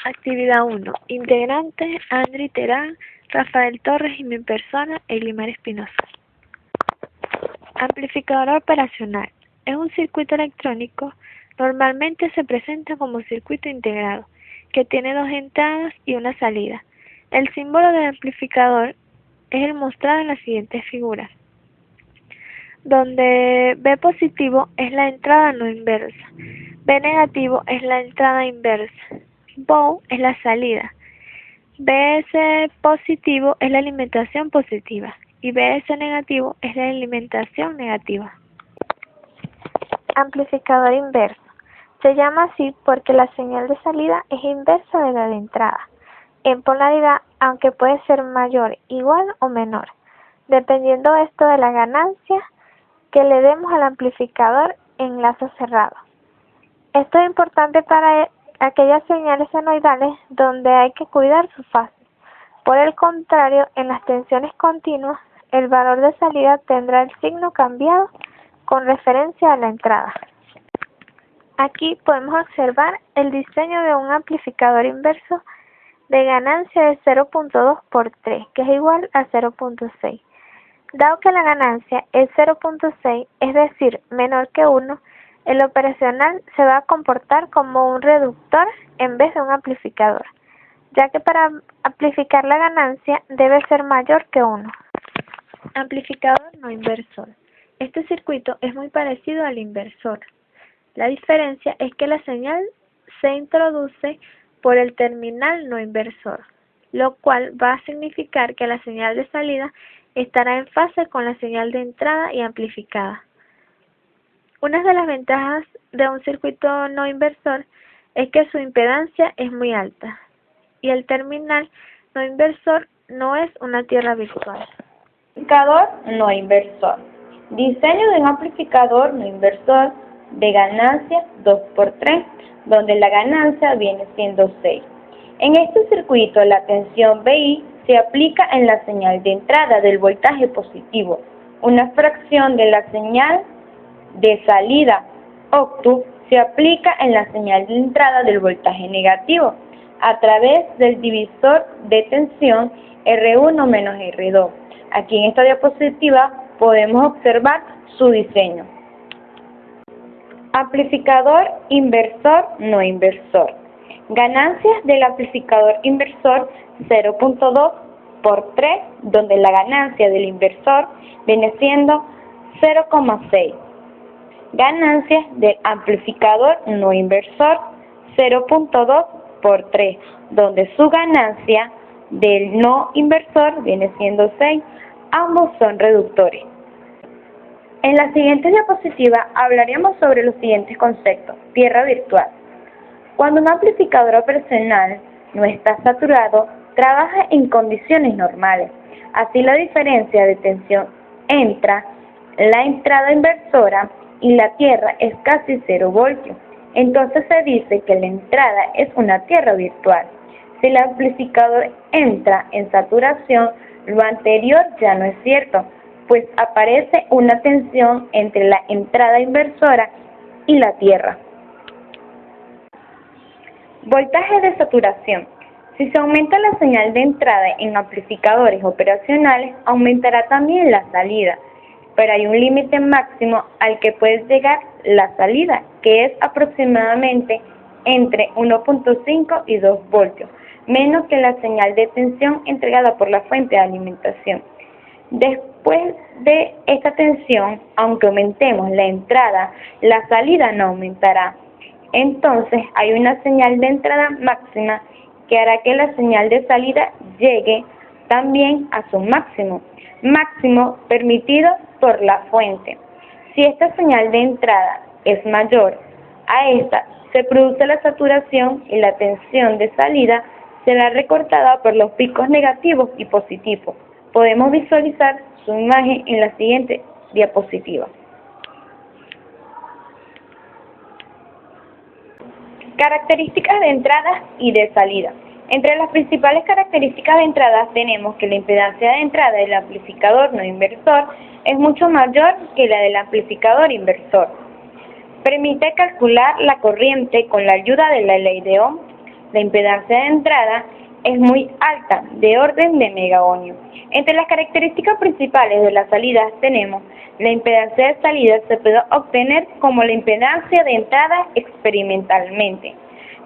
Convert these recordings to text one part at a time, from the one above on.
Actividad 1. Integrantes: Andri Terán, Rafael Torres y mi persona, Elimar Espinosa. Amplificador operacional. Es un circuito electrónico. Normalmente se presenta como circuito integrado, que tiene dos entradas y una salida. El símbolo del amplificador es el mostrado en las siguientes figuras, donde B positivo es la entrada no inversa, B negativo es la entrada inversa, BOW es la salida, BS positivo es la alimentación positiva y BS negativo es la alimentación negativa. Amplificador inverso. Se llama así porque la señal de salida es inversa de la de entrada, en polaridad, aunque puede ser mayor, igual o menor, dependiendo esto de la ganancia que le demos al amplificador en lazo cerrado. Esto es importante para aquellas señales senoidales donde hay que cuidar su fase. Por el contrario, en las tensiones continuas, el valor de salida tendrá el signo cambiado con referencia a la entrada. Aquí podemos observar el diseño de un amplificador inverso de ganancia de 0.2 por 3, que es igual a 0.6. Dado que la ganancia es 0.6, es decir, menor que 1, el operacional se va a comportar como un reductor en vez de un amplificador, ya que para amplificar la ganancia debe ser mayor que 1. Amplificador no inversor. Este circuito es muy parecido al inversor. La diferencia es que la señal se introduce por el terminal no inversor, lo cual va a significar que la señal de salida estará en fase con la señal de entrada y amplificada. Una de las ventajas de un circuito no inversor es que su impedancia es muy alta y el terminal no inversor no es una tierra virtual. Amplificador no inversor. Diseño de un amplificador no inversor de ganancia 2 por 3, donde la ganancia viene siendo 6. En este circuito la tensión VI se aplica en la señal de entrada del voltaje positivo. Una fracción de la señal de salida octu se aplica en la señal de entrada del voltaje negativo a través del divisor de tensión R1 menos R2. Aquí en esta diapositiva podemos observar su diseño. Amplificador inversor no inversor. Ganancias del amplificador inversor 0.2 por 3, donde la ganancia del inversor viene siendo 0,6. Ganancias del amplificador no inversor 0.2 por 3, donde su ganancia del no inversor viene siendo 6. Ambos son reductores. En la siguiente diapositiva hablaremos sobre los siguientes conceptos. Tierra virtual. Cuando un amplificador operacional no está saturado, trabaja en condiciones normales. Así la diferencia de tensión entre la entrada inversora y la tierra es casi 0 voltios. Entonces se dice que la entrada es una tierra virtual. Si el amplificador entra en saturación, lo anterior ya no es cierto, pues aparece una tensión entre la entrada inversora y la tierra. Voltaje de saturación. Si se aumenta la señal de entrada en amplificadores operacionales, aumentará también la salida, pero hay un límite máximo al que puede llegar la salida, que es aproximadamente entre 1.5 y 2 voltios, menos que la señal de tensión entregada por la fuente de alimentación. Después de esta tensión, aunque aumentemos la entrada, la salida no aumentará. Entonces hay una señal de entrada máxima que hará que la señal de salida llegue también a su máximo permitido por la fuente. Si esta señal de entrada es mayor a esta, se produce la saturación y la tensión de salida será recortada por los picos negativos y positivos. Podemos visualizar su imagen en la siguiente diapositiva. Características de entrada y de salida. Entre las principales características de entrada tenemos que la impedancia de entrada del amplificador no inversor es mucho mayor que la del amplificador inversor. Permite calcular la corriente con la ayuda de la ley de Ohm. la impedancia de entrada es muy alta, de orden de megaohmio. Entre las características principales de las salidas tenemos la impedancia de salida se puede obtener como la impedancia de entrada experimentalmente.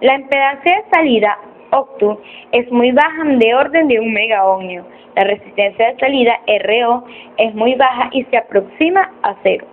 La impedancia de salida octu es muy baja, de orden de 1 megaohmio. La resistencia de salida RO es muy baja y se aproxima a cero.